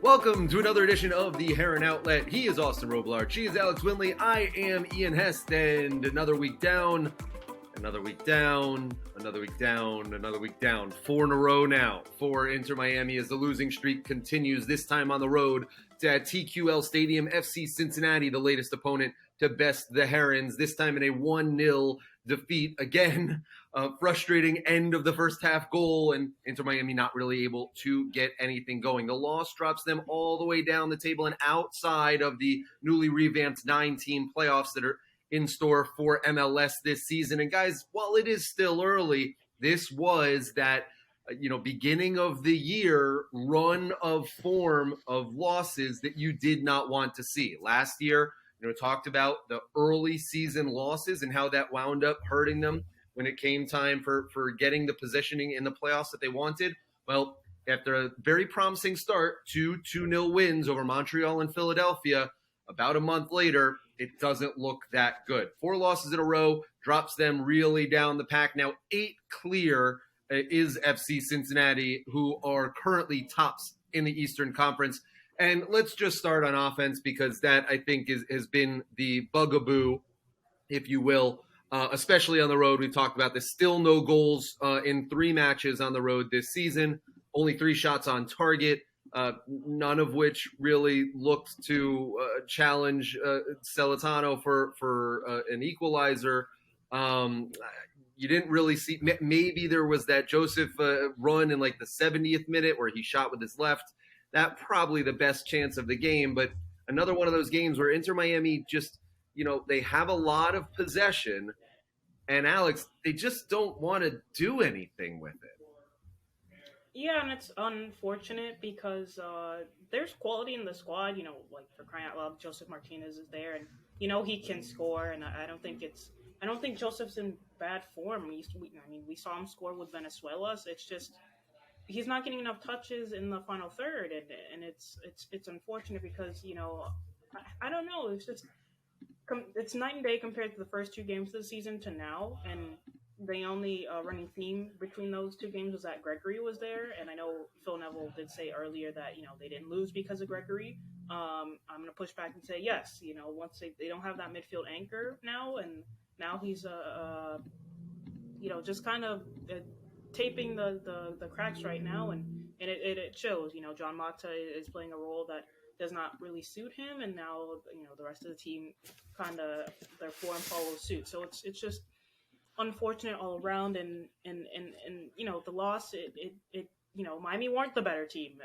Welcome to another edition of the Heron Outlet. He is Austin Robillard. She is Alex Winley. I am Ian Hest. And another week down, another week down, another week down, another week down. 4 in a row now for Inter Miami as the losing streak continues, this time on the road to TQL Stadium. FC Cincinnati, the latest opponent to best the Herons, this time in a 1-0 defeat. Again, frustrating end of the first half goal, and Inter Miami not really able to get anything going. The loss drops them all the way down the table and outside of the newly revamped 9-team playoffs that are in store for MLS this season. And guys, while it is still early, this was that beginning of the year run of form of losses that you did not want to see. Last year, talked about the early season losses and how that wound up hurting them when it came time for getting the positioning in the playoffs that they wanted. Well, after a very promising start, 2-0 wins over Montreal and Philadelphia, about a month later, it doesn't look that good. 4 losses in a row drops them really down the pack. Now 8 clear is FC Cincinnati, who are currently tops in the Eastern Conference. And let's just start on offense, because that, I think, has been the bugaboo, if you will, especially on the road. We've talked about this. Still no goals in 3 matches on the road this season. Only 3 shots on target, none of which really looked to challenge Celentano for an equalizer. You didn't really see – maybe there was that Joseph run in like the 70th minute where he shot with his left. That probably the best chance of the game, but another one of those games where Inter Miami just, they have a lot of possession, and Alex, they just don't want to do anything with it. Yeah, and it's unfortunate because there's quality in the squad, like for crying out loud, Joseph Martinez is there, and he can score, and I don't think Joseph's in bad form. We saw him score with Venezuela, so it's just he's not getting enough touches in the final third, and it's unfortunate because I don't know, it's night and day compared to the first 2 games of the season to now, and the only running theme between those 2 games was that Gregory was there, and I know Phil Neville did say earlier that they didn't lose because of Gregory. I'm going to push back and say yes. Once they don't have that midfield anchor now, and now he's just kind of taping the cracks right now, and it shows. John Mata is playing a role that does not really suit him, and now the rest of the team kind of their form follows suit. So it's just unfortunate all around, and the loss, it Miami weren't the better team.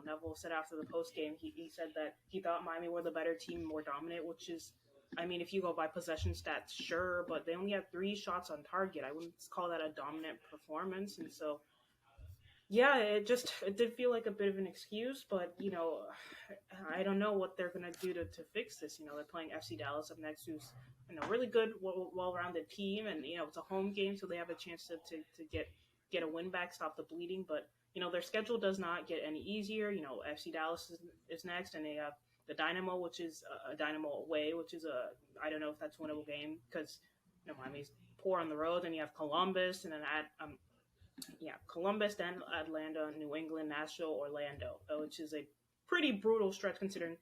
Neville said after the post game, he said that he thought Miami were the better team, more dominant, which is, if you go by possession stats, sure, but they only had 3 shots on target. I wouldn't call that a dominant performance, and so yeah, it did feel like a bit of an excuse, but I don't know what they're gonna do to fix this. They're playing FC Dallas up next, who's really good, well-rounded team, and it's a home game, so they have a chance to get a win back, stop the bleeding. But their schedule does not get any easier. FC Dallas is next, and they have the Dynamo, which is a Dynamo away, which is I don't know if that's a winnable game because Miami's poor on the road. Then you have Columbus, and then Columbus, then Atlanta, New England, Nashville, Orlando, which is a pretty brutal stretch considering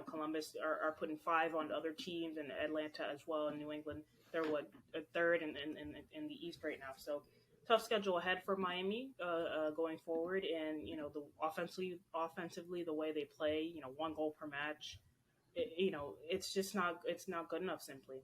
Columbus are putting 5 on other teams, and Atlanta as well, and New England, they're a third in the East right now. So tough schedule ahead for Miami going forward, and the offensively the way they play, 1 goal per match, it's not good enough simply.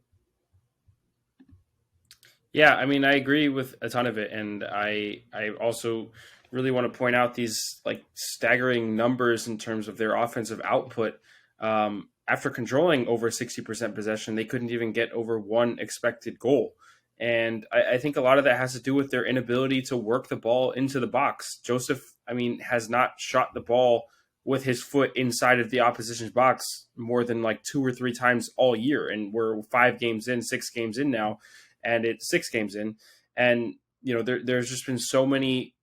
Yeah, I agree with a ton of it, and I also really want to point out these staggering numbers in terms of their offensive output. After controlling over 60% possession, they couldn't even get over 1 expected goal. And I think a lot of that has to do with their inability to work the ball into the box. Joseph, has not shot the ball with his foot inside of the opposition's box more than 2 or 3 times all year. And we're 5 games in, 6 games in now, and it's 6 games in. And, there's just been so many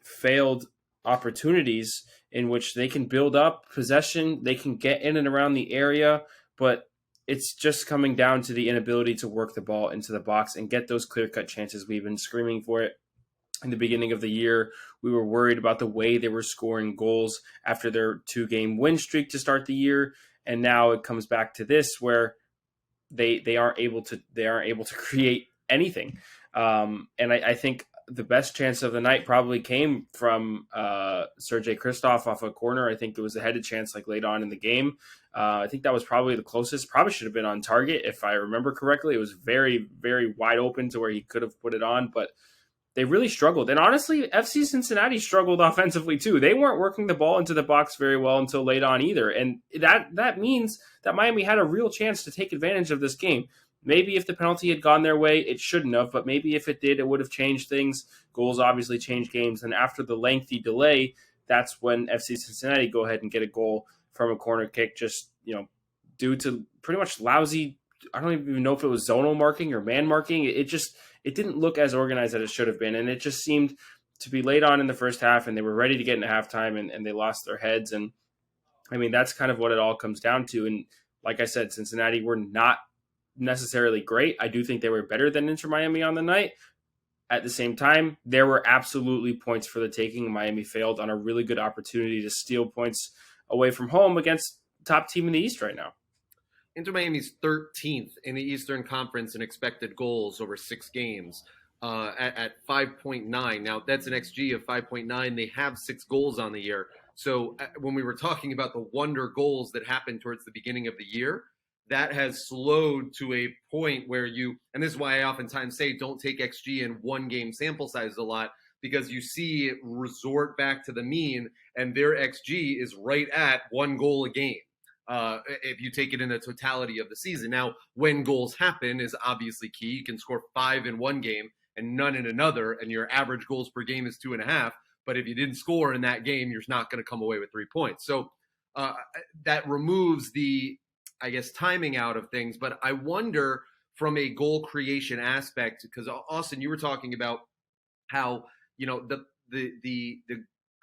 failed opportunities in which they can build up possession, they can get in and around the area, but it's just coming down to the inability to work the ball into the box and get those clear-cut chances. We've been screaming for it in the beginning of the year. We were worried about the way they were scoring goals after their 2-game win streak to start the year. And now it comes back to this where they aren't able to create anything. And I think the best chance of the night probably came from Sergei Kristoff off a corner. I think it was a headed chance like late on in the game. I think that was probably the closest. Probably should have been on target if I remember correctly. It was very, very wide open to where he could have put it on, but they really struggled. And honestly, FC Cincinnati struggled offensively too. They weren't working the ball into the box very well until late on either. And that means that Miami had a real chance to take advantage of this game. Maybe if the penalty had gone their way, it shouldn't have, but maybe if it did, it would have changed things. Goals obviously change games. And after the lengthy delay, that's when FC Cincinnati go ahead and get a goal from a corner kick, just, due to pretty much lousy, I don't even know if it was zonal marking or man marking. It didn't look as organized as it should have been. And it just seemed to be late on in the first half, and they were ready to get into halftime, and they lost their heads. And I mean, that's kind of what it all comes down to. And like I said, Cincinnati were not necessarily great. I do think they were better than Inter Miami on the night. At the same time, there were absolutely points for the taking. Miami failed on a really good opportunity to steal points away from home against the top team in the East right now. Inter Miami's 13th in the Eastern Conference in expected goals over 6 games at 5.9. Now, that's an XG of 5.9. They have 6 goals on the year. So when we were talking about the wonder goals that happened towards the beginning of the year, that has slowed to a point where and this is why I oftentimes say don't take XG in one game sample size a lot, because you see it resort back to the mean, and their XG is right at 1 goal a game. If you take it in the totality of the season. Now, when goals happen is obviously key. You can score 5 in one game and none in another, and your average goals per game is 2.5. But if you didn't score in that game, you're not going to come away with 3 points. So that removes the, I guess, timing out of things. But I wonder from a goal creation aspect, because Austin, you were talking about how, the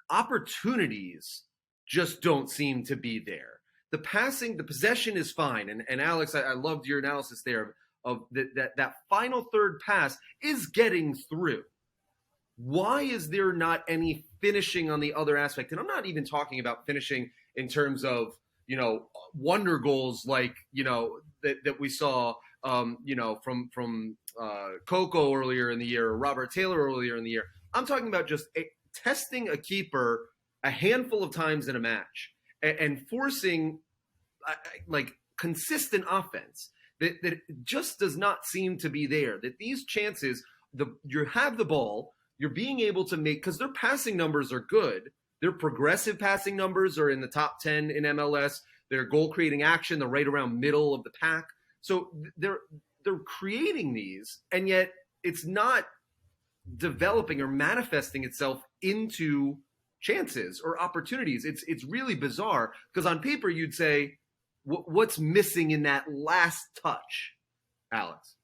opportunities just don't seem to be there. The passing, the possession is fine. And Alex, I loved your analysis there of that final third pass is getting through. Why is there not any finishing on the other aspect? And I'm not even talking about finishing in terms of, wonder goals like, that we saw, from Coco earlier in the year, or Robert Taylor earlier in the year. I'm talking about just testing a keeper a handful of times in a match and forcing like consistent offense that just does not seem to be there. That these chances, you have the ball, you're being able to make, because their passing numbers are good. Their progressive passing numbers are in the top 10 in MLS. Their goal creating action, they're right around middle of the pack. So they're creating these, and yet it's not developing or manifesting itself into chances or opportunities. It's really bizarre, because on paper you'd say, what's missing in that last touch, Alex?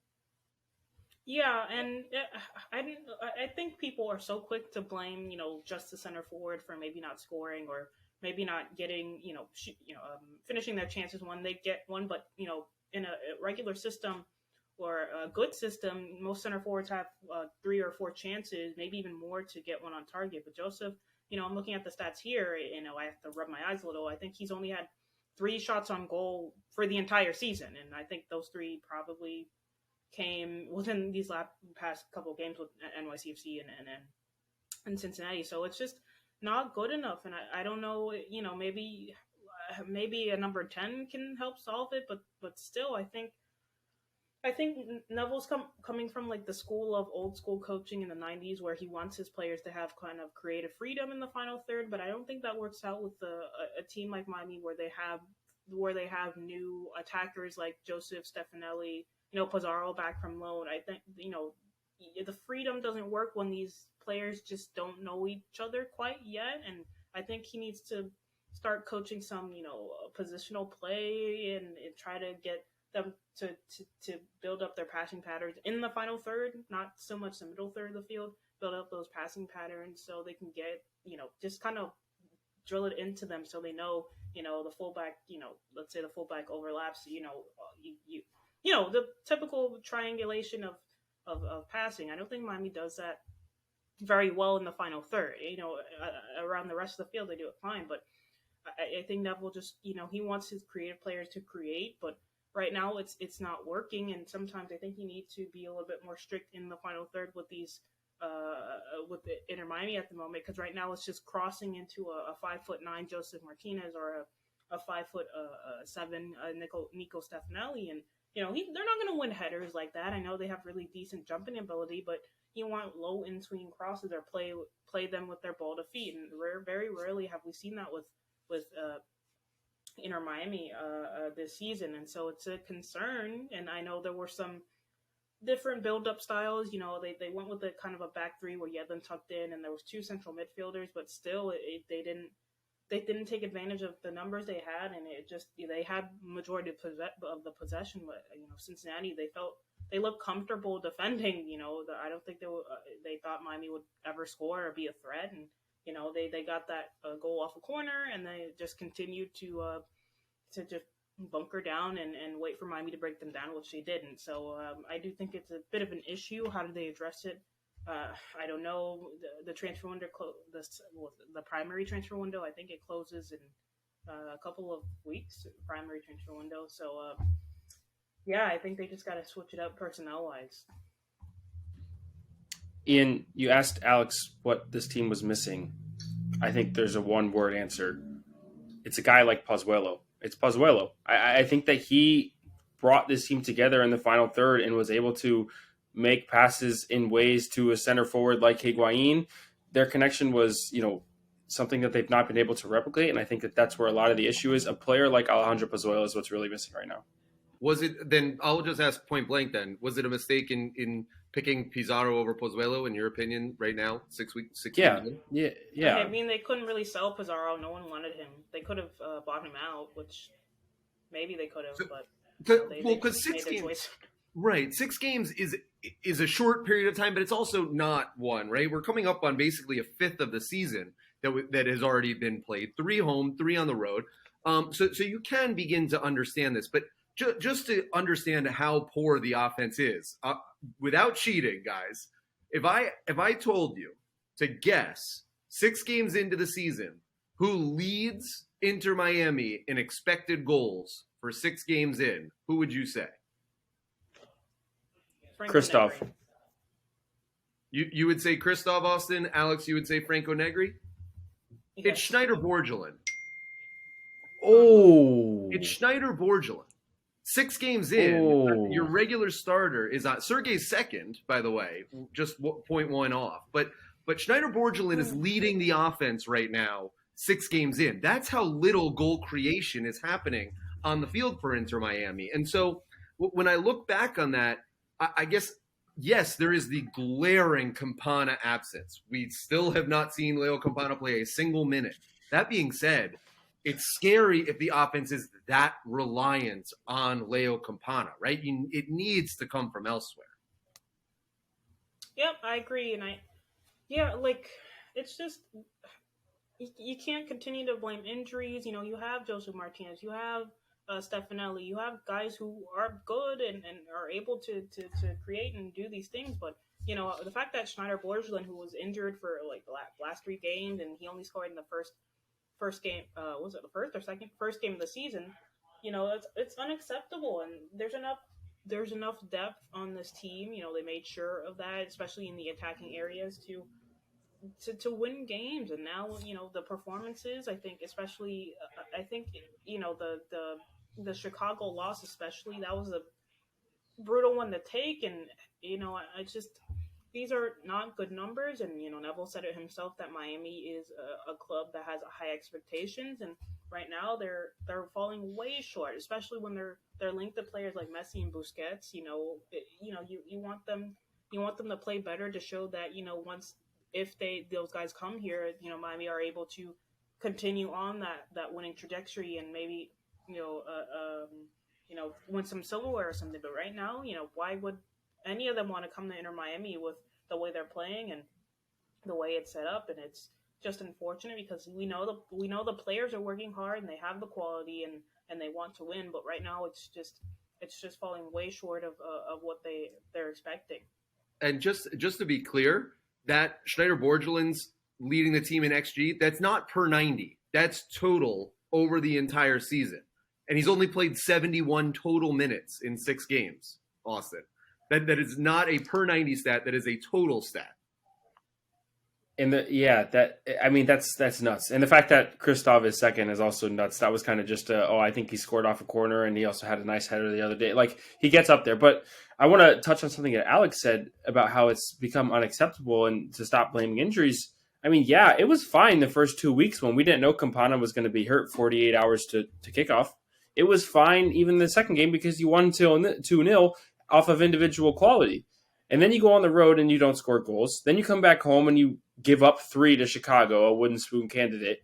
Yeah, and I think people are so quick to blame, just the center forward for maybe not scoring or maybe not getting, finishing their chances when they get one. But, in a regular system or a good system, most center forwards have 3 or 4 chances, maybe even more, to get one on target. But Joseph, I'm looking at the stats here, I have to rub my eyes a little. I think he's only had 3 shots on goal for the entire season. And I think those 3 probably came within these past couple of games with NYCFC and Cincinnati. So it's just not good enough. And I don't know, maybe a number 10 can help solve it, but still, I think Neville's coming from like the school of old school coaching in the 90s, where he wants his players to have kind of creative freedom in the final third. But I don't think that works out with a team like Miami, where they have new attackers like Joseph, Stefanelli, Pizarro back from loan. I think, the freedom doesn't work when these players just don't know each other quite yet. And I think he needs to start coaching some, positional play and try to get them to build up their passing patterns in the final third, not so much the middle third of the field, build up those passing patterns so they can get, just kind of drill it into them so they know, the fullback, let's say the fullback overlaps, the typical triangulation of passing. I don't think Miami does that very well in the final third. Around the rest of the field, they do it fine. But I think Neville just, he wants his creative players to create, but right now it's not working. And sometimes I think he needs to be a little bit more strict in the final third with these with the Inter Miami at the moment, because right now it's just crossing into a 5'9" Joseph Martinez or a 5'7" Nico Stefanelli, and they're not going to win headers like that. I know they have really decent jumping ability, but you want low in swinging crosses or play them with their ball to feet, and very rarely have we seen that with Inter Miami this season, and so it's a concern. And I know there were some different build-up styles. They went with a kind of a back three where you had them tucked in, and there was two central midfielders, but still they didn't take advantage of the numbers they had, and they had majority of the possession. But Cincinnati, they looked comfortable defending. I don't think they thought Miami would ever score or be a threat, and they got that goal off a corner, and they just continued to just bunker down and wait for Miami to break them down, which they didn't. So I do think it's a bit of an issue. How do they address it? I don't know. The transfer window, the primary transfer window, I think it closes in a couple of weeks. Primary transfer window. So yeah, I think they just got to switch it up personnel wise. Ian, you asked Alex what this team was missing. I think there's a one-word answer. It's a guy like Pozuelo. It's Pozuelo. I think that he brought this team together in the final third and was able to make passes in ways to a center forward like Higuain. Their connection was, something that they've not been able to replicate, and I think that that's where a lot of the issue is. A player like Alejandro Pozuelo is what's really missing right now. Was it then? I'll just ask point blank. Then was it a mistake in picking Pizarro over Pozuelo in your opinion? Right now, 6 weeks. Yeah. I mean, they couldn't really sell Pizarro. No one wanted him. They could have bought him out, which maybe they could have, but because 6 games, right? 6 games is a short period of time, but it's also not one. Right? We're coming up on basically a fifth of the season that has already been played. 3 home, 3 on the road. So you can begin to understand this, but just to understand how poor the offense is, without cheating, guys, if I told you to guess 6 games into the season who leads Inter Miami in expected goals for 6 games in, who would you say? Christoph. You would say Christoph, Austin. Alex, you would say Franco Negri? Yeah. It's Schneider Borgelin. Oh. It's Schneider Borgelin. 6 games in, your regular starter is on Sergei's second, by the way, just 0.1 off. But Schneider Borgelin is leading the offense right now, 6 games in. That's how little goal creation is happening on the field for Inter Miami. And so when I look back on that, I guess, yes, there is the glaring Campana absence. We still have not seen Leo Campana play a single minute. That being said, it's scary if the offense is that reliant on Leo Campana, right? It needs to come from elsewhere. Yep, I agree. And it's just, you can't continue to blame injuries. You have Joseph Martinez, you have Stefanelli, you have guys who are good and are able to create and do these things. But, the fact that Schneider Borgelin, who was injured for like the last 3 games, and he only scored in the first game, was it the first or second? First game of the season. It's unacceptable, and there's enough depth on this team. They made sure of that, especially in the attacking areas, to win games. And now, the performances, I think, especially, the Chicago loss, especially, that was a brutal one to take. And, these are not good numbers, and Neville said it himself that Miami is a club that has high expectations, and right now they're falling way short, especially when they're linked to players like Messi and Busquets. You want them to play better to show that if those guys come here, Miami are able to continue on that winning trajectory and maybe win some silverware or something. But right now, why would any of them want to come to Inter Miami with the way they're playing and the way it's set up? And it's just unfortunate because we know the players are working hard and they have the quality and they want to win, but right now it's just falling way short of what they're expecting. And just to be clear, that Schneider-Borgelin's leading the team in XG, that's not per 90. That's total over the entire season. And he's only played 71 total minutes in 6 games, Austin. That is not a per 90 stat. That is a total stat. And that's nuts. And the fact that Kristoff is second is also nuts. That was kind of just I think he scored off a corner, and he also had a nice header the other day. Like, he gets up there. But I want to touch on something that Alex said about how it's become unacceptable and to stop blaming injuries. I mean, yeah, it was fine the first 2 weeks when we didn't know Campana was going to be hurt 48 hours to kickoff. It was fine even the second game because you won 2-0 off of individual quality. And then you go on the road and you don't score goals. Then you come back home and you give up 3 to Chicago, a wooden spoon candidate.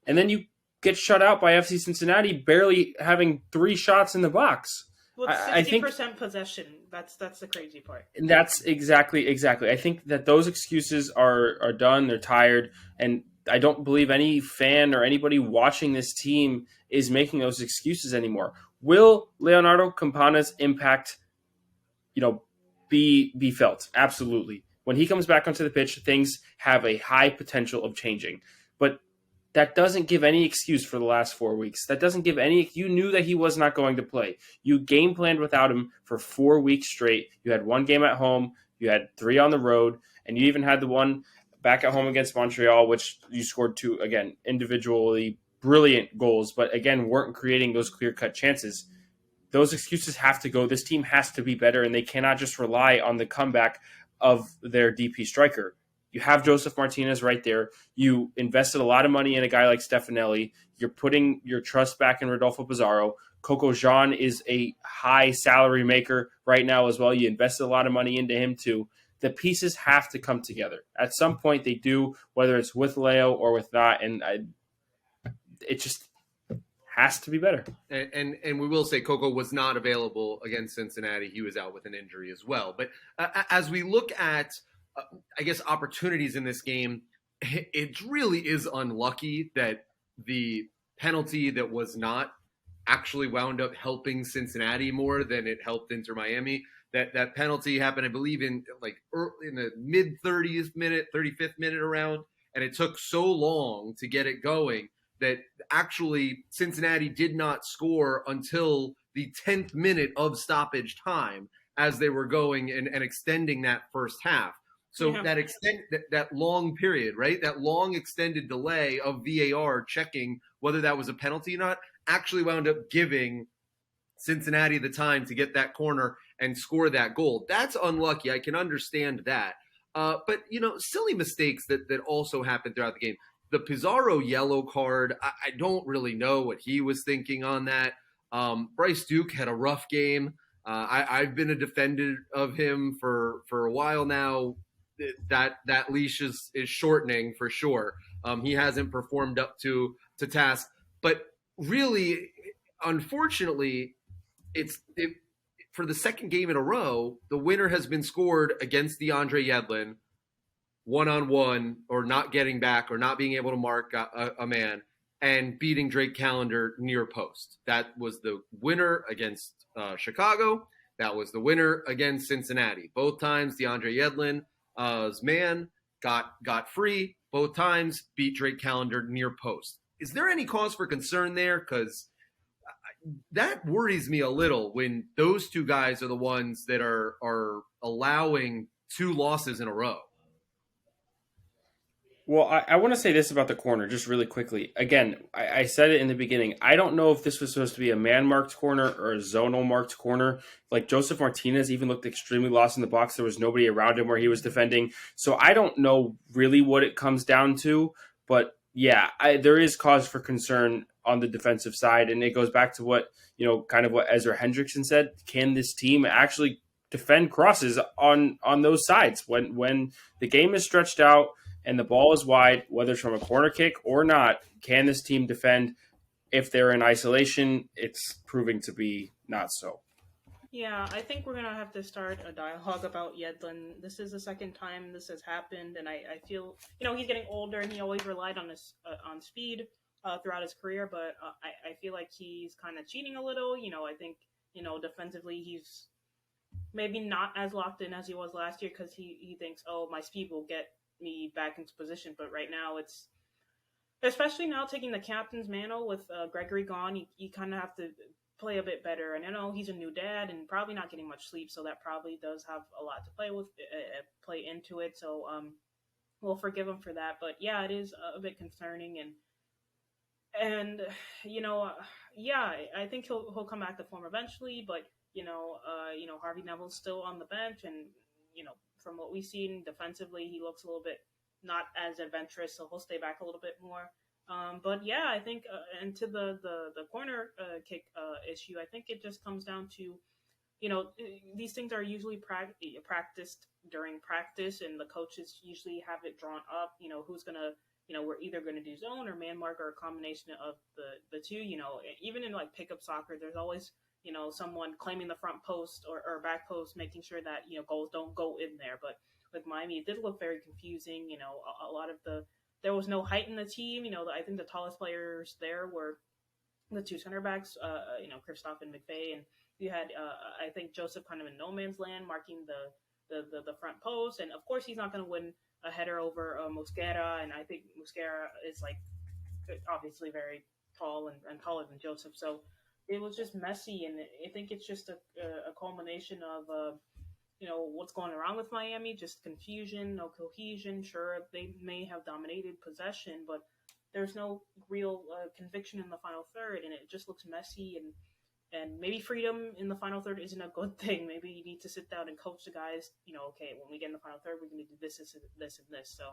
And then you get shut out by FC Cincinnati, barely having 3 shots in the box. Well, 60% possession. That's the crazy part. And that's exactly. I think that those excuses are done. They're tired. And I don't believe any fan or anybody watching this team is making those excuses anymore. Will Leonardo Campana's impact, be felt? Absolutely. When he comes back onto the pitch, things have a high potential of changing. But that doesn't give any excuse for the last 4 weeks. That doesn't give any. You knew that he was not going to play. You game planned without him for 4 weeks straight. You had 1 game at home. You had 3 on the road. And you even had the one back at home against Montreal, which you scored 2, again, individually brilliant goals, but again, weren't creating those clear-cut chances. Those excuses have to go. This team has to be better, and they cannot just rely on the comeback of their DP striker. You have Joseph Martinez right there. You invested a lot of money in a guy like Stefanelli. You're putting your trust back in Rodolfo Pizarro. Coco Jean is a high salary maker right now as well. You invested a lot of money into him too. The pieces have to come together. At some point they do, whether it's with Leo or with not, and it just has to be better. And we will say Coco was not available against Cincinnati. He was out with an injury as well. But as we look at, I guess, opportunities in this game, it really is unlucky that the penalty that was not actually wound up helping Cincinnati more than it helped Inter Miami. That penalty happened, I believe, in the mid-30th minute, 35th minute around, and it took so long to get it going that actually Cincinnati did not score until the 10th minute of stoppage time as they were going and extending that first half. So that long period, right? That long extended delay of VAR checking whether that was a penalty or not actually wound up giving Cincinnati the time to get that corner and score that goal. That's unlucky. I can understand that. But, silly mistakes that also happened throughout the game. The Pizarro yellow card, I don't really know what he was thinking on that. Bryce Duke had a rough game. I've been a defender of him for a while now. That leash is shortening for sure. He hasn't performed up to task. But really, unfortunately, for the second game in a row, the winner has been scored against DeAndre Yedlin, one-on-one, or not getting back, or not being able to mark a man, and beating Drake Callender near post. That was the winner against Chicago. That was the winner against Cincinnati. Both times, DeAndre Yedlin's man got free. Both times, beat Drake Callender near post. Is there any cause for concern there? Because that worries me a little when those two guys are the ones that are allowing 2 losses in a row. Well, I want to say this about the corner just really quickly. Again, I said it in the beginning. I don't know if this was supposed to be a man-marked corner or a zonal-marked corner. Like, Joseph Martinez even looked extremely lost in the box. There was nobody around him where he was defending. So I don't know really what it comes down to. But, yeah, there is cause for concern on the defensive side. And it goes back to what, kind of what Ezra Hendrickson said. Can this team actually defend crosses on those sides? When the game is stretched out and the ball is wide, whether it's from a corner kick or not, can this team defend? If they're in isolation, it's proving to be not so. Yeah, I think we're going to have to start a dialogue about Yedlin. This is the second time this has happened, and I feel, he's getting older, and he always relied on his on speed throughout his career, but I feel like he's kind of cheating a little. I think, defensively he's maybe not as locked in as he was last year because he thinks, oh, my speed will get me back into position. But right now, it's especially now taking the captain's mantle with Gregory gone, you kind of have to play a bit better. And I know he's a new dad and probably not getting much sleep, so that probably does have a lot to play into it. So we'll forgive him for that. But yeah, it is a bit concerning, and yeah, I think he'll come back to form eventually. But Harvey Neville's still on the bench, and from what we've seen defensively, he looks a little bit not as adventurous, so he'll stay back a little bit more. But yeah, I think, and to the corner kick issue, I think it just comes down to, these things are usually practiced during practice, and the coaches usually have it drawn up. Who's gonna, we're either gonna do zone or man mark or a combination of the two. Even in like pickup soccer, there's always someone claiming the front post or back post, making sure that goals don't go in there. But with Miami, it did look very confusing. A lot of there was no height in the team. I think the tallest players there were the two center backs, Kristoff and McVay, and you had I think Joseph kind of in no man's land, marking the front post. And of course, he's not going to win a header over Mosquera, and I think Mosquera is like obviously very tall and taller than Joseph. So it was just messy, and I think it's just a culmination of what's going around with Miami, just confusion, no cohesion. Sure, they may have dominated possession, but there's no real conviction in the final third, and it just looks messy. And maybe freedom in the final third isn't a good thing. Maybe you need to sit down and coach the guys. Okay, when we get in the final third, we're going to do this, and this. So,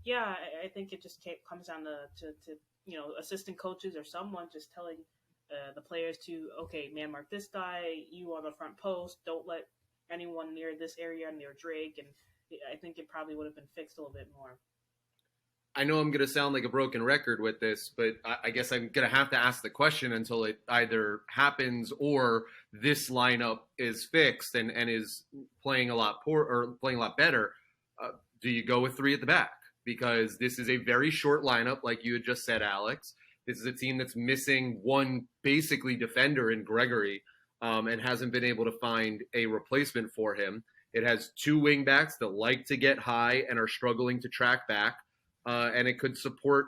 yeah, I think it just comes down to assistant coaches or someone just telling the players to, okay, man mark this guy, you on the front post, don't let anyone near this area near Drake, and I think it probably would have been fixed a little bit more. I know I'm going to sound like a broken record with this, but I guess I'm going to have to ask the question until it either happens or this lineup is fixed and is playing a lot better. Do you go with three at the back? Because this is a very short lineup, like you had just said, Alex. This is a team that's missing one basically defender in Gregory, and hasn't been able to find a replacement for him. It has two wingbacks that like to get high and are struggling to track back. And it could support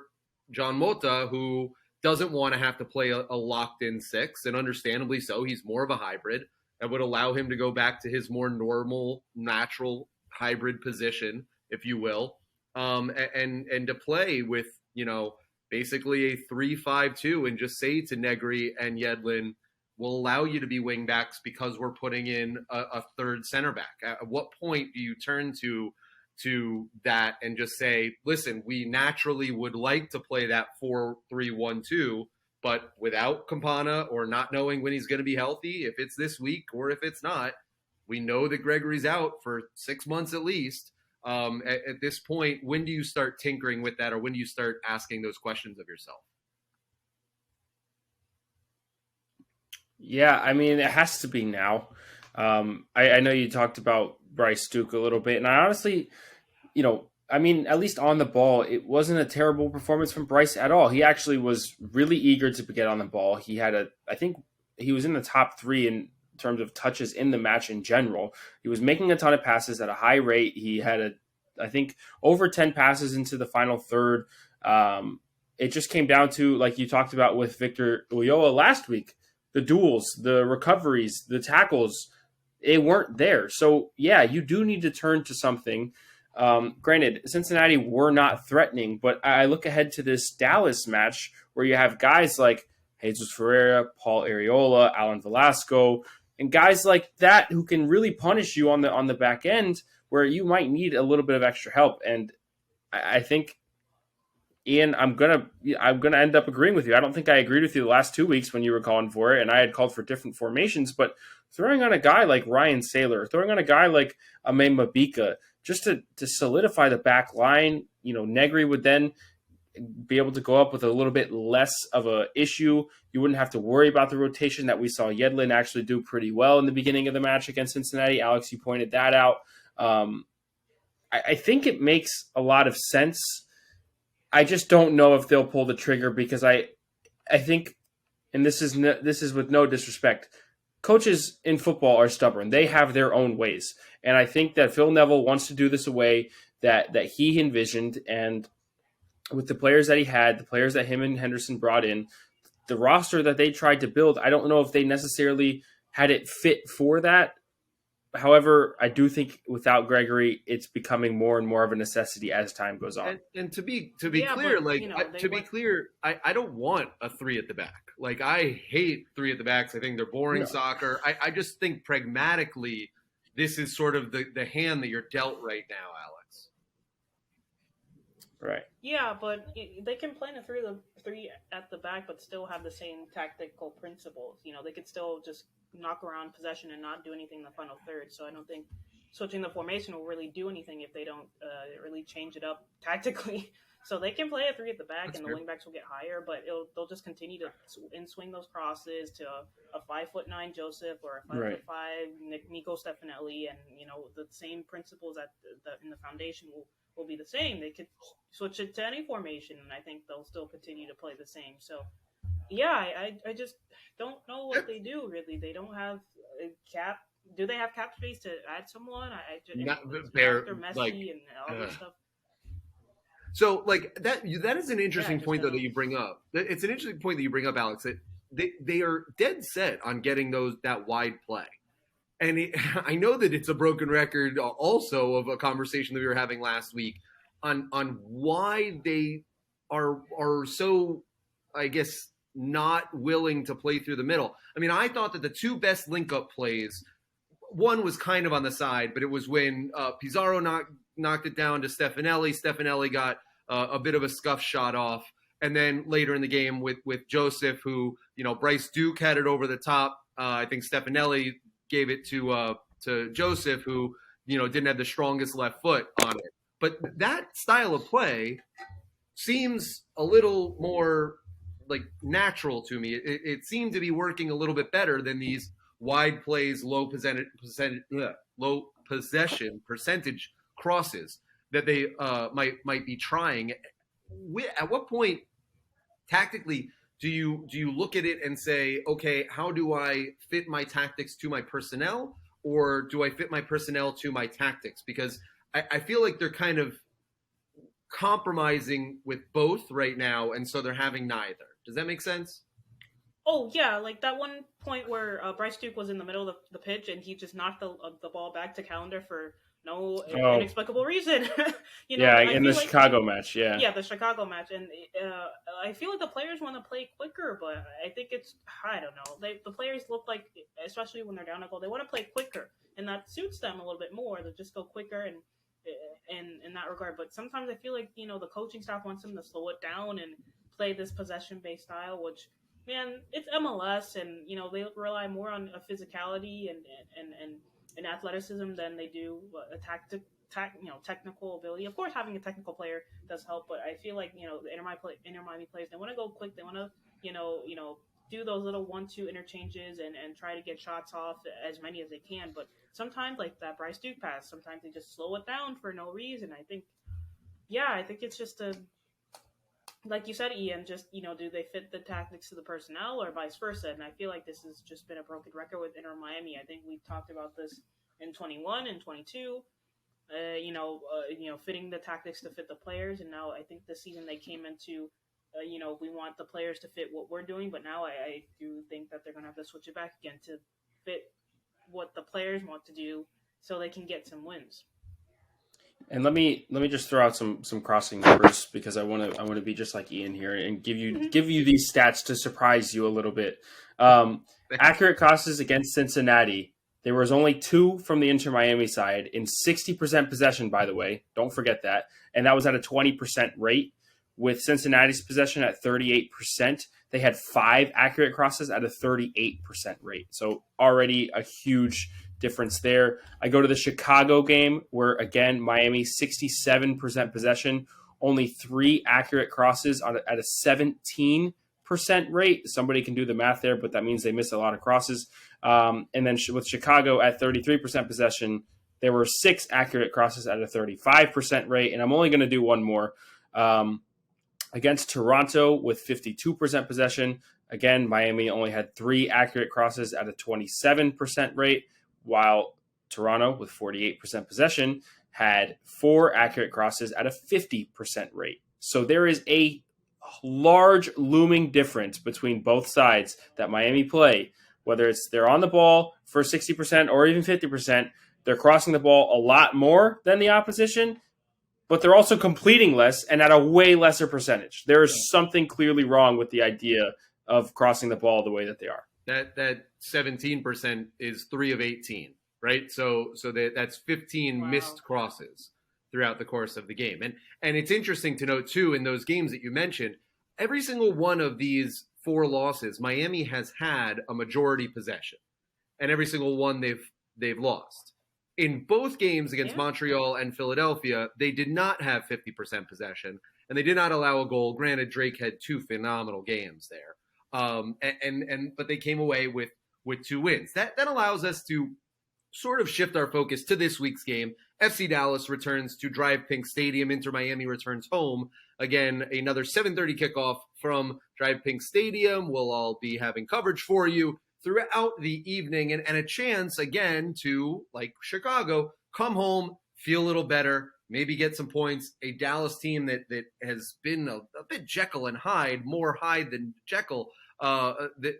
John Mota, who doesn't want to have to play a locked-in six, and understandably so. He's more of a hybrid. That would allow him to go back to his more normal, natural hybrid position, if you will, and to play with, basically a 3-5-2 and just say to Negri and Yedlin, will allow you to be wing backs because we're putting in a third center back. At what point do you turn to that and just say, listen, we naturally would like to play that 4-3-1-2, but without Campana or not knowing when he's going to be healthy, if it's this week or if it's not, we know that Gregory's out for 6 months at least. At this point, when do you start tinkering with that, or when do you start asking those questions of yourself? Yeah, I mean, it has to be now. I know you talked about Bryce Duke a little bit, and I honestly, at least on the ball, it wasn't a terrible performance from Bryce at all. He actually was really eager to get on the ball. I think he was in the top 3 in terms of touches in the match in general. He was making a ton of passes at a high rate. He had I think over 10 passes into the final third. It just came down to, like you talked about with Victor Ulloa last week, the duels, the recoveries, the tackles, they weren't there. So, yeah, you do need to turn to something. Granted, Cincinnati were not threatening, but I look ahead to this Dallas match where you have guys like Jesus Ferreira, Paul Areola, Alan Velasco, and guys like that who can really punish you on the back end where you might need a little bit of extra help. And I think, Ian, I'm gonna end up agreeing with you. I don't think I agreed with you the last 2 weeks when you were calling for it, and I had called for different formations. But throwing on a guy like Ryan Saylor, throwing on a guy like Ame Mabika, just to solidify the back line, Negri would then be able to go up with a little bit less of a issue. You wouldn't have to worry about the rotation that we saw Yedlin actually do pretty well in the beginning of the match against Cincinnati. Alex, you pointed that out. I think it makes a lot of sense. I just don't know if they'll pull the trigger because I think, and this is with no disrespect, coaches in football are stubborn. They have their own ways. And I think that Phil Neville wants to do this a way that he envisioned. And with the players that he had, the players that him and Henderson brought in, the roster that they tried to build, I don't know if they necessarily had it fit for that. However, I do think without Gregory, it's becoming more and more of a necessity as time goes on. And to be clear, I don't want a three at the back. Like, I hate three at the backs. I think they're boring soccer. I just think pragmatically, this is sort of the hand that you're dealt right now, Alex. Right. Yeah, but they can play in a three at the back, but still have the same tactical principles. They could still just knock around possession and not do anything in the final third. So I don't think switching the formation will really do anything if they don't really change it up tactically. So they can play a three at the back, and the wingbacks will get higher, but they'll just continue to in-swing those crosses to a 5'9" Joseph or a 5'5" Nico Stefanelli, and the same principles in the foundation will be the same. They could switch it to any formation, and I think they'll still continue to play the same. So, yeah, I just don't know what they do, really. They don't have a cap. Do they have cap space to add someone? They're Messi and all this stuff. So, that is an interesting point, though, that you bring up. It's an interesting point that you bring up, Alex, that they are dead set on getting that wide play. And I know that it's a broken record also of a conversation that we were having last week on why they are so, I guess, not willing to play through the middle. I mean, I thought that the two best link-up plays, one was kind of on the side, but it was when Pizarro knocked it down to Stefanelli. Stefanelli got a bit of a scuff shot off. And then later in the game with Joseph, who, Bryce Duke had it over the top. I think Stefanelli gave it to Joseph, who, didn't have the strongest left foot on it. But that style of play seems a little more natural to me. It seemed to be working a little bit better than these wide plays, low possession percentage crosses that they might be trying. At what point, tactically, do you look at it and say, okay, how do I fit my tactics to my personnel, or do I fit my personnel to my tactics? Because I feel like they're kind of compromising with both right now, and so they're having neither. Does that make sense? Oh, yeah, like that one point where Bryce Duke was in the middle of the pitch, and he just knocked the ball back to Calendar for no inexplicable reason. In the Chicago match, Yeah, the Chicago match. And I feel like the players want to play quicker, but I think I don't know. The players look like, especially when they're down a goal, they want to play quicker, and that suits them a little bit more. They'll just go quicker and in that regard. But sometimes I feel like, the coaching staff wants them to slow it down and play this possession-based style, which, man, it's MLS, and, they rely more on a physicality and athleticism than they do a technical ability. Of course, having a technical player does help, but I feel like, the Inter Miami players, they want to go quick. They want to, do those little 1-2 interchanges and try to get shots off, as many as they can. But sometimes, like that Bryce Duke pass, sometimes they just slow it down for no reason. I think it's just like you said, Ian, just, do they fit the tactics to the personnel or vice versa? And I feel like this has just been a broken record with Inter Miami. I think we've talked about this in 21 and 22, fitting the tactics to fit the players. And now I think this season they came into, we want the players to fit what we're doing. But now I do think that they're going to have to switch it back again to fit what the players want to do so they can get some wins. And let me just throw out some crossing numbers, because I want to be just like Ian here and give you these stats to surprise you a little bit. Accurate crosses against Cincinnati. There was only 2 from the Inter Miami side in 60% possession, by the way. Don't forget that. And that was at a 20% rate. With Cincinnati's possession at 38%, they had 5 accurate crosses at a 38% rate. So already a huge difference there. I go to the Chicago game where, again, Miami 67% possession, only 3 accurate crosses at a 17% rate. Somebody can do the math there, but that means they miss a lot of crosses. And then with Chicago at 33% possession, there were 6 accurate crosses at a 35% rate. And I'm only going to do one more. Against Toronto with 52% possession, Again, Miami only had 3 accurate crosses at a 27% rate, while Toronto, with 48% possession, had 4 accurate crosses at a 50% rate. So there is a large looming difference between both sides that Miami play, whether it's they're on the ball for 60% or even 50%, they're crossing the ball a lot more than the opposition, but they're also completing less and at a way lesser percentage. There is something clearly wrong with the idea of crossing the ball the way that they are. That 17% is 3 of 18, right? So that's 15 missed crosses throughout the course of the game. And it's interesting to note too, in those games that you mentioned, every single one of these 4 losses, Miami has had a majority possession, and every single one they've lost. In both games against Montreal and Philadelphia, they did not have 50% possession, and they did not allow a goal. Granted, Drake had 2 phenomenal games there, but they came away with 2 wins. That allows us to sort of shift our focus to this week's game. FC Dallas returns to Drive Pink Stadium. Inter Miami returns home. Again, another 7:30 kickoff from Drive Pink Stadium. We'll all be having coverage for you throughout the evening, and a chance, again, to, like Chicago, come home, feel a little better, maybe get some points. A Dallas team that has been a bit Jekyll and Hyde, more Hyde than Jekyll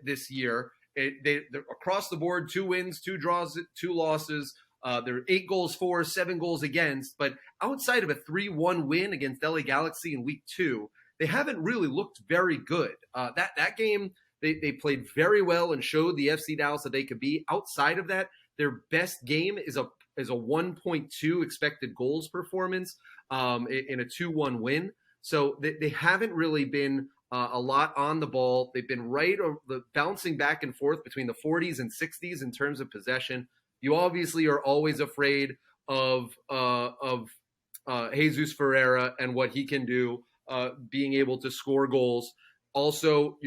this year. They're across the board, 2 wins, 2 draws, 2 losses. They're 8 goals for, 7 goals against. But outside of a 3-1 win against LA Galaxy in week 2, they haven't really looked very good. That game, they played very well and showed the FC Dallas that they could be. Outside of that, their best game is a 1.2 expected goals performance in a 2-1 win. So they haven't really been a lot on the ball. They've been bouncing back and forth between the 40s and 60s in terms of possession. You obviously are always afraid of Jesus Ferreira and what he can do, being able to score goals. Also,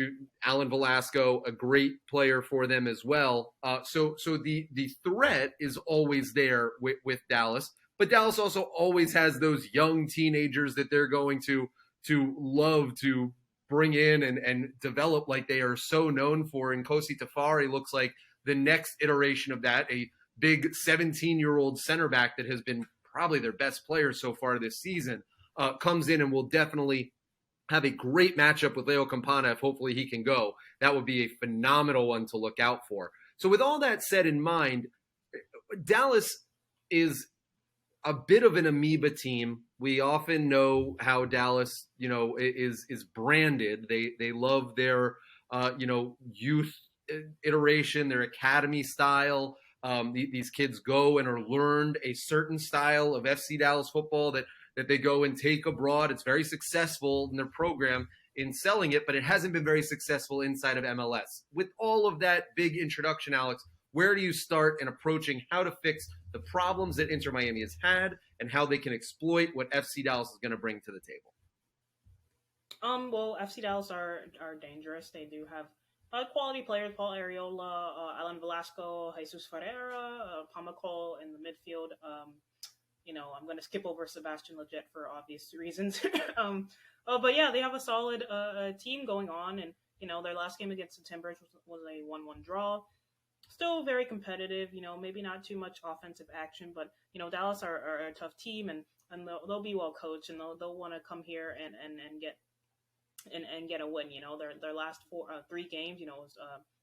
Alan Velasco, a great player for them as well. So the threat is always there with Dallas, but Dallas also always has those young teenagers that they're going to love to bring in and develop, like they are so known for. And Kosi Tafari looks like the next iteration of that, a big 17-year-old center back that has been probably their best player so far this season, comes in and will definitely have a great matchup with Leo Campana if hopefully he can go. That would be a phenomenal one to look out for. So with all that said in mind, Dallas is a bit of an amoeba team. We often know how Dallas, is branded. They love their, youth iteration, their academy style. These kids go and are learned a certain style of FC Dallas football that they go and take abroad. It's very successful in their program in selling it, but it hasn't been very successful inside of MLS. With all of that big introduction, Alex, where do you start in approaching how to fix the problems that Inter Miami has had and how they can exploit what FC Dallas is going to bring to the table? Well, FC Dallas are dangerous. They do have quality players: Paul Arriola, Alan Velasco, Jesus Ferreira, Pamacol in the midfield. I'm going to skip over Sebastian Lletget for obvious reasons. But yeah, they have a solid team going on, and their last game against the Timbers was a 1-1 draw. Still very competitive. Maybe not too much offensive action, but Dallas are a tough team, and they'll be well coached, and they'll want to come here and get a win. Their last 3 games, was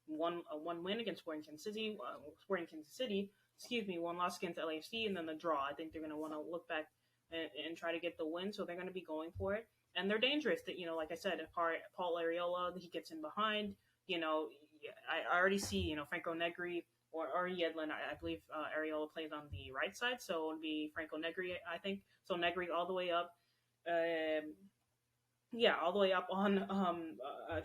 one win against Sporting Kansas City. 1 loss against LAFC, and then the draw. I think they're going to want to look back and try to get the win, so they're going to be going for it. And they're dangerous. That like I said, Paul Arriola, he gets in behind. I already see Franco Negri or Yedlin. I believe Arriola plays on the right side, so it would be Franco Negri. I think so. Negri all the way up. All the way up on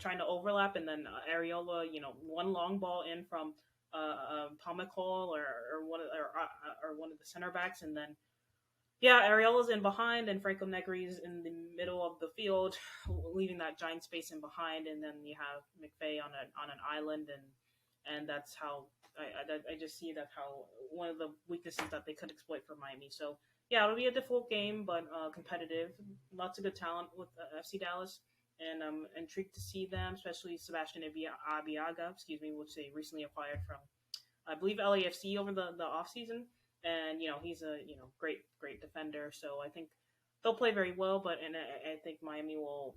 trying to overlap, and then Arriola, one long ball in from Pamacol or one of the center backs, and then Ariola's in behind, and Franco Negri's in the middle of the field, leaving that giant space in behind, and then you have McVay on an island, and that's how I just see that how one of the weaknesses that they could exploit for Miami. So it'll be a difficult game, but competitive. Lots of good talent with FC Dallas. and I'm intrigued to see them, especially Sebastian Abiaga, which they recently acquired from, I believe, LAFC over the offseason. And, he's a, great defender. So I think they'll play very well, but I think Miami will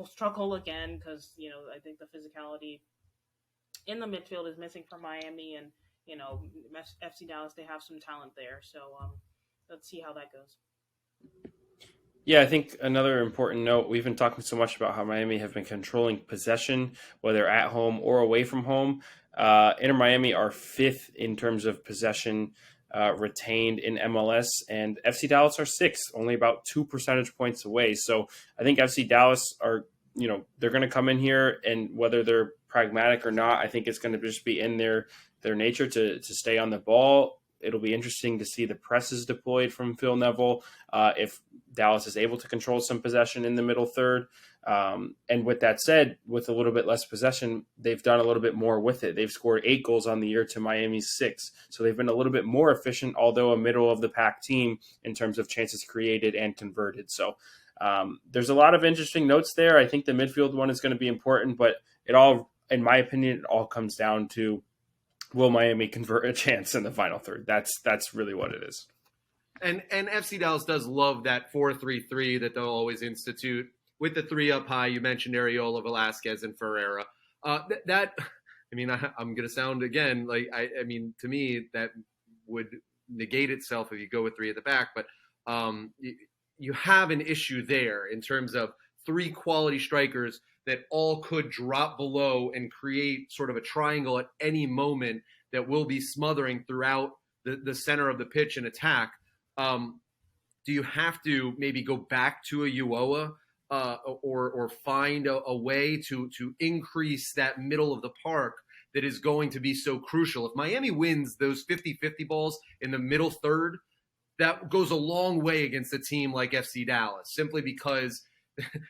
struggle again because, I think the physicality in the midfield is missing from Miami, and, FC Dallas, they have some talent there. So let's see how that goes. Yeah, I think another important note, we've been talking so much about how Miami have been controlling possession, whether at home or away from home. Inter Miami are 5th in terms of possession retained in MLS, and FC Dallas are 6th, only about 2 percentage points away. So I think FC Dallas are, they're going to come in here, and whether they're pragmatic or not, I think it's going to just be in their nature to stay on the ball. It'll be interesting to see the presses deployed from Phil Neville if Dallas is able to control some possession in the middle third. And with that said, with a little bit less possession, they've done a little bit more with it. They've scored 8 goals on the year to Miami's 6. So they've been a little bit more efficient, although a middle of the pack team in terms of chances created and converted. So there's a lot of interesting notes there. I think the midfield one is going to be important, but it all, in my opinion, it all comes down to, will Miami convert a chance in the final third? That's really what it is. And FC Dallas does love that 4-3-3 that they'll always institute with the 3 up high. You mentioned Areola, Velasquez, and Ferreira. I'm going to sound again like to me that would negate itself if you go with 3 at the back. But you have an issue there in terms of 3 quality strikers that all could drop below and create sort of a triangle at any moment that will be smothering throughout the center of the pitch and attack. Do you have to maybe go back to a Uoa or find a way to increase that middle of the park that is going to be so crucial? If Miami wins those 50-50 balls in the middle third, that goes a long way against a team like FC Dallas, simply because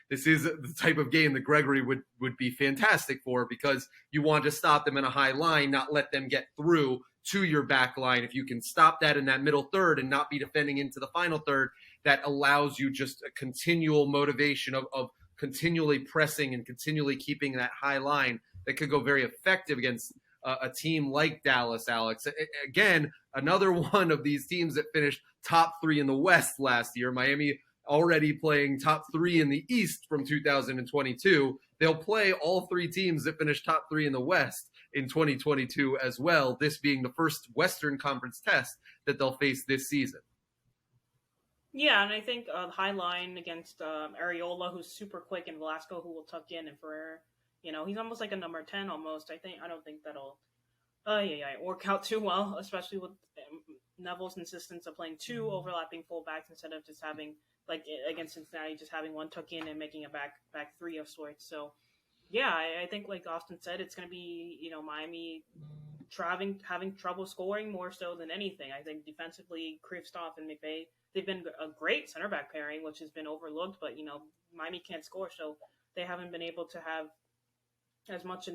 this is the type of game that Gregory would be fantastic for, because you want to stop them in a high line, not let them get through to your back line. If you can stop that in that middle third and not be defending into the final third, that allows you just a continual motivation of continually pressing and continually keeping that high line that could go very effective against a team like Dallas, Alex. Again, another one of these teams that finished top 3 in the West last year. Miami already playing top 3 in the East from 2022. They'll play all 3 teams that finished top 3 in the West in 2022 as well, this being the first Western Conference test that they'll face this season. Yeah, and I think the high line against Areola, who's super quick, and Velasco, who will tuck in, and Ferrer, he's almost like a number 10 almost. I don't think that'll work out too well, especially with Neville's insistence of playing 2 overlapping fullbacks instead of just having, like against Cincinnati, just having one tuck in and making a back 3 of sorts. So, yeah, I think, like Austin said, it's going to be, Miami having trouble scoring more so than anything. I think defensively, Kristoff and McVay, they've been a great center back pairing, which has been overlooked, but, Miami can't score, so they haven't been able to have as much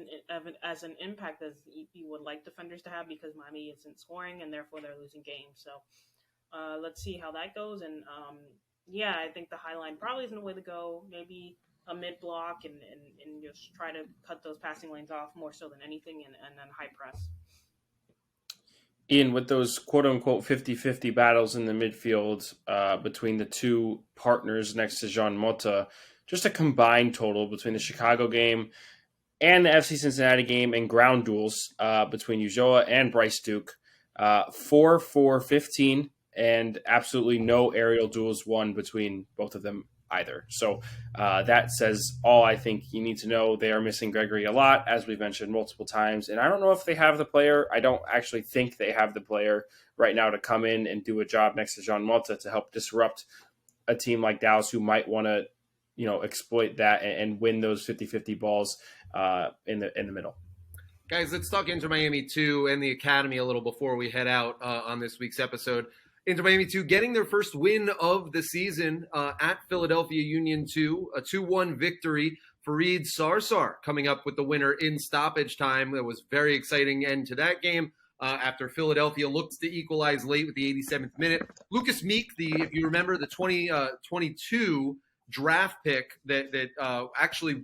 as an impact as you would like defenders to have, because Miami isn't scoring and therefore they're losing games. So let's see how that goes. And I think the high line probably isn't the way to go. Maybe a mid block and just try to cut those passing lanes off more so than anything, and then high press. Ian, with those quote-unquote 50-50 battles in the midfield between the 2 partners next to Jean Mota, just a combined total between the Chicago game and the FC Cincinnati game and ground duels between Ulloa and Bryce Duke, 4-4-15, and absolutely no aerial duels won between both of them either. So that says all I think you need to know. They are missing Gregory a lot, as we've mentioned multiple times, and I don't know if they have the player. I don't actually think they have the player right now to come in and do a job next to Jean Mota to help disrupt a team like Dallas, who might want to exploit that and win those 50-50 balls in the middle. Guys, let's talk Inter Miami 2 and the Academy a little before we head out on this week's episode. Inter Miami 2 getting their first win of the season at Philadelphia Union 2, a 2-1 victory. Farid Sarsar coming up with the winner in stoppage time. That was very exciting end to that game after Philadelphia looked to equalize late with the 87th minute. Lucas Meek, if you remember, the 2022 draft pick that actually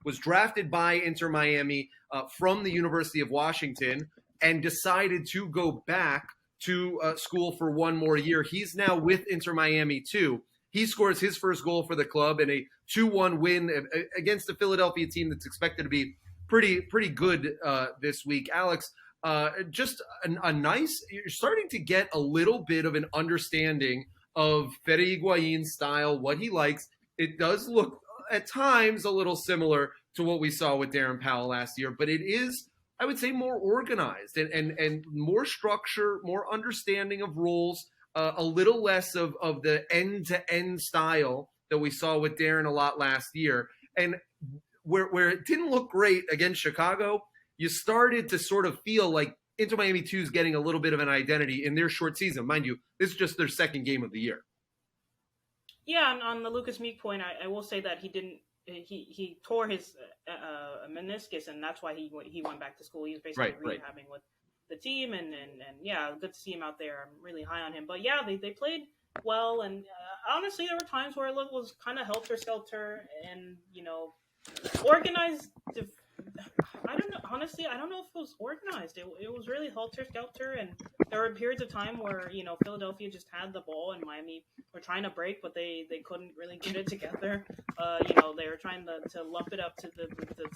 was drafted by Inter Miami from the University of Washington and decided to go back to school for one more year. He's now with Inter Miami too. He scores his first goal for the club in a 2-1 win against the Philadelphia team that's expected to be pretty good this week. Alex, just a nice, you're starting to get a little bit of an understanding of Fede Higuain's style, what he likes. It does look at times a little similar to what we saw with Darren Powell last year, but it is, I would say, more organized and more structure, more understanding of roles, a little less of the end-to-end style that we saw with Darren a lot last year. And where it didn't look great against Chicago, you started to sort of feel like Inter Miami 2 is getting a little bit of an identity in their short season. Mind you, this is just their second game of the year. Yeah, on the Lucas Meek point, I will say that he tore his meniscus, and that's why he went back to school. He was basically rehabbing with the team, and yeah, good to see him out there. I'm really high on him. But yeah, they played well, and honestly, there were times where it was kind of helter skelter and organized. I don't know. Honestly, I don't know if it was organized. It was really helter skelter, and there were periods of time where Philadelphia just had the ball and Miami were trying to break, but they couldn't really get it together. They were trying to lump it up to the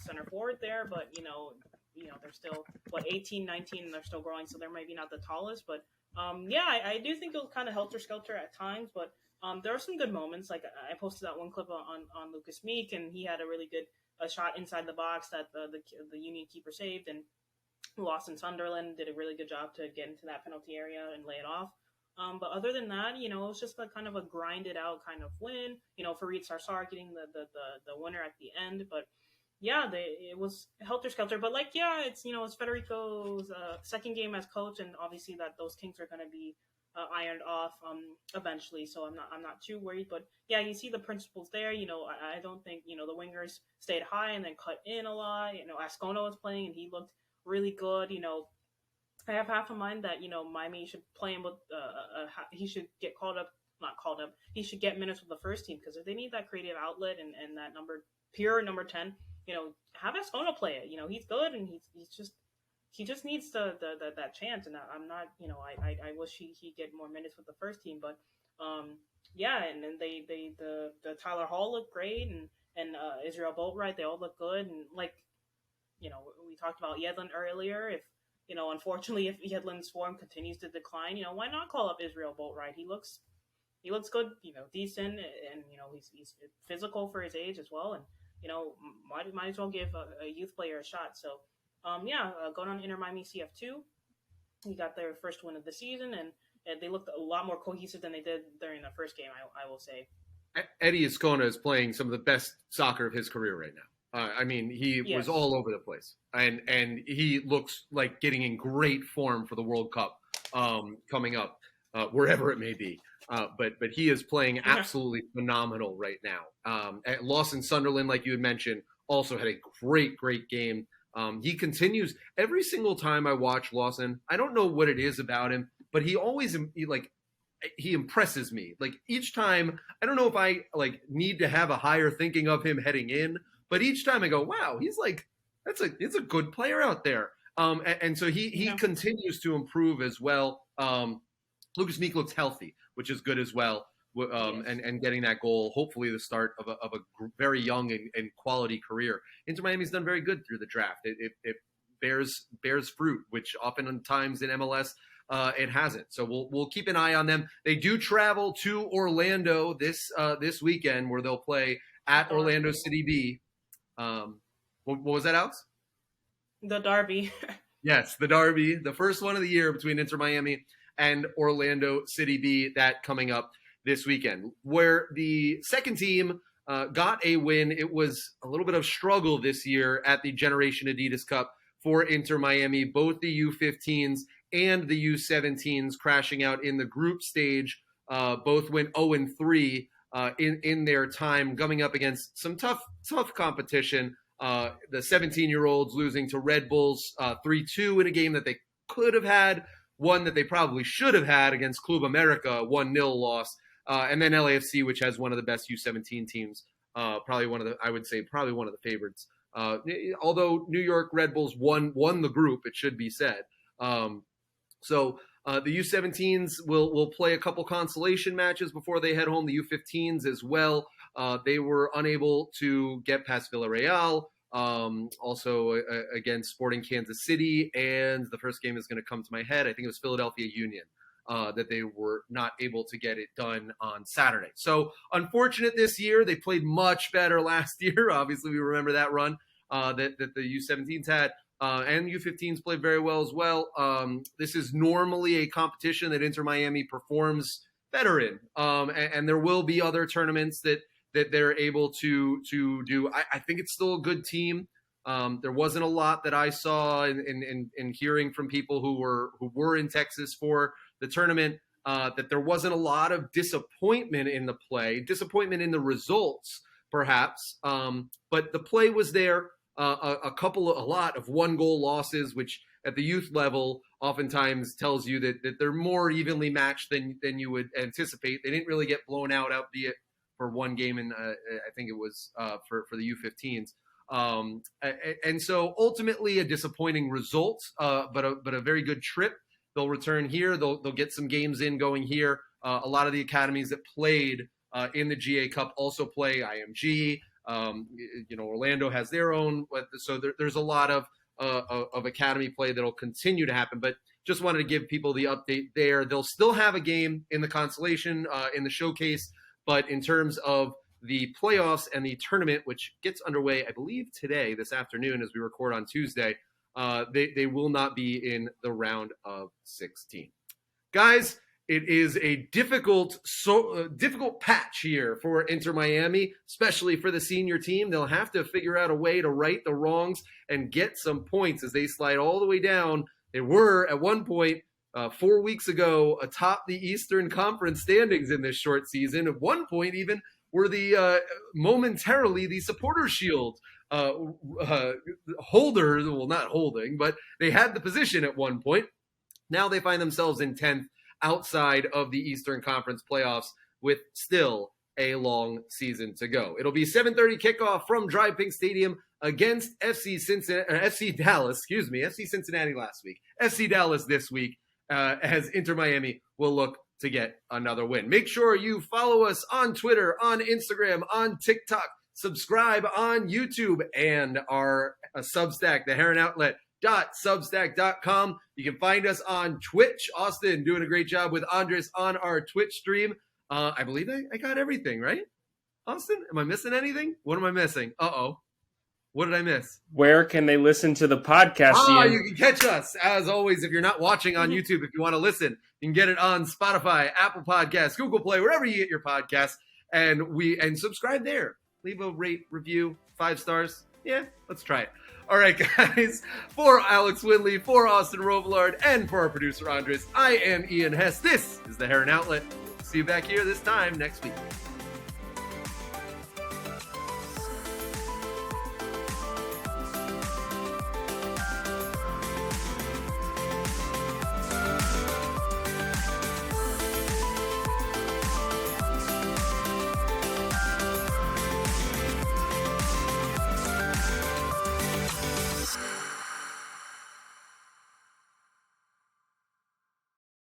center forward there, but they're still 18, 19, and they're still growing, so they're maybe not the tallest, but I do think it was kind of helter skelter at times, but there are some good moments. Like I posted that one clip on Lucas Meek, and he had a really good shot inside the box that the Union keeper saved, and Lawson Sunderland did a really good job to get into that penalty area and lay it off. But other than that, it was just a kind of a grinded out kind of win. Farid Sarsar getting the winner at the end, but yeah, it was helter skelter. But it's Federico's second game as coach, and obviously that those kinks are going to be ironed off eventually, so I'm not too worried. But yeah, you see the principles there. I don't think the wingers stayed high and then cut in a lot. Ascona was playing and he looked really good. I have half a mind that Miami should play him with he should get not called up. He should get minutes with the first team, because if they need that creative outlet and that pure number 10, have Ascona play it. He's good, and he just needs that chance, and I'm not, I wish he get more minutes with the first team, but and then the Tyler Hall looked great, and Israel Boatwright, they all look good, and we talked about Yedlin earlier. If unfortunately, if Yedlin's form continues to decline, why not call up Israel Boatwright? He looks good, decent, and he's physical for his age as well, and might as well give a youth player a shot. So. Going on Inter Miami CF2, he got their first win of the season, and they looked a lot more cohesive than they did during the first game, I will say. Eddie Ascona is playing some of the best soccer of his career right now. He was all over the place, and he looks like getting in great form for the World Cup coming up, wherever it may be. But he is playing absolutely phenomenal right now. Lawson Sunderland, like you had mentioned, also had a great game. He continues every single time I watch Lawson. I don't know what it is about him, but he always he impresses me. Like each time, I don't know if I need to have a higher thinking of him heading in, but each time I go, wow, he's it's a good player out there. And so he continues to improve as well. Lucas Meek looks healthy, which is good as well. And getting that goal, hopefully the start of a very young and quality career. Inter Miami's done very good through the draft. It bears fruit, which oftentimes in MLS it hasn't. So we'll keep an eye on them. They do travel to Orlando this weekend, where they'll play at Orlando City B. What was that, Alex? The Derby. Yes, the Derby, the first one of the year between Inter Miami and Orlando City B, that coming up this weekend, where the second team got a win. It was a little bit of struggle this year at the Generation Adidas Cup for Inter Miami. Both the U15s and the U17s crashing out in the group stage. Both went 0-3 in their time, coming up against some tough competition. The 17-year-olds losing to Red Bulls 3-2 in a game that they could have had, one that they probably should have had against Club America, 1-0 loss. And then LAFC, which has one of the best U17 teams, probably one of the favorites. Although New York Red Bulls won the group, it should be said. So the U17s will play a couple consolation matches before they head home. The U15s as well. They were unable to get past Villarreal. Also against Sporting Kansas City, and the first game is going to come to my head. I think it was Philadelphia Union. That they were not able to get it done on Saturday. So unfortunate this year. They played much better last year. Obviously, we remember that run that the U17s had. And U15s played very well as well. This is normally a competition that Inter Miami performs better in. And there will be other tournaments that they're able to do. I think it's still a good team. There wasn't a lot that I saw in hearing from people who were in Texas for the tournament, that there wasn't a lot of disappointment in the play, disappointment in the results, perhaps. But the play was there. A lot of 1-goal losses, which at the youth level oftentimes tells you that they're more evenly matched than you would anticipate. They didn't really get blown out, albeit for one game, and I think it was for the U15s. And so ultimately a disappointing result, but a very good trip. They'll return here. They'll get some games in going here. A lot of the academies that played in the GA Cup also play IMG. Orlando has their own. So there's a lot of academy play that'll continue to happen. But just wanted to give people the update there. They'll still have a game in the consolation, in the showcase. But in terms of the playoffs and the tournament, which gets underway, I believe, this afternoon, as we record on Tuesday, they will not be in the round of 16. Guys, it is a difficult patch here for Inter Miami, especially for the senior team. They'll have to figure out a way to right the wrongs and get some points as they slide all the way down. They were, at one point, 4 weeks ago, atop the Eastern Conference standings in this short season. At one point, even, were momentarily the Supporters' Shield holders. Well, not holding, but they had the position at one point. Now they find themselves in 10th outside of the Eastern Conference playoffs with still a long season to go. It'll be 7:30 kickoff from Drive Pink Stadium against FC Dallas, FC Cincinnati last week. FC Dallas this week, as Inter Miami will look to get another win. Make sure you follow us on Twitter, on Instagram, on TikTok, subscribe on YouTube, and our Substack, the Heron Outlet.substack.com. You can find us on Twitch. Austin doing a great job with Andres on our Twitch stream. I believe I got everything, right? Austin, am I missing anything? What am I missing? Uh-oh. What did I miss? Where can they listen to the podcast? Ian? You can catch us, as always, if you're not watching on YouTube. If you want to listen, you can get it on Spotify, Apple Podcasts, Google Play, wherever you get your podcasts. And subscribe there. Leave a rate, review, 5 stars. Yeah, let's try it. All right, guys. For Alex Winley, for Austin Robillard, and for our producer, Andres, I am Ian Hess. This is the Heron Outlet. See you back here this time next week.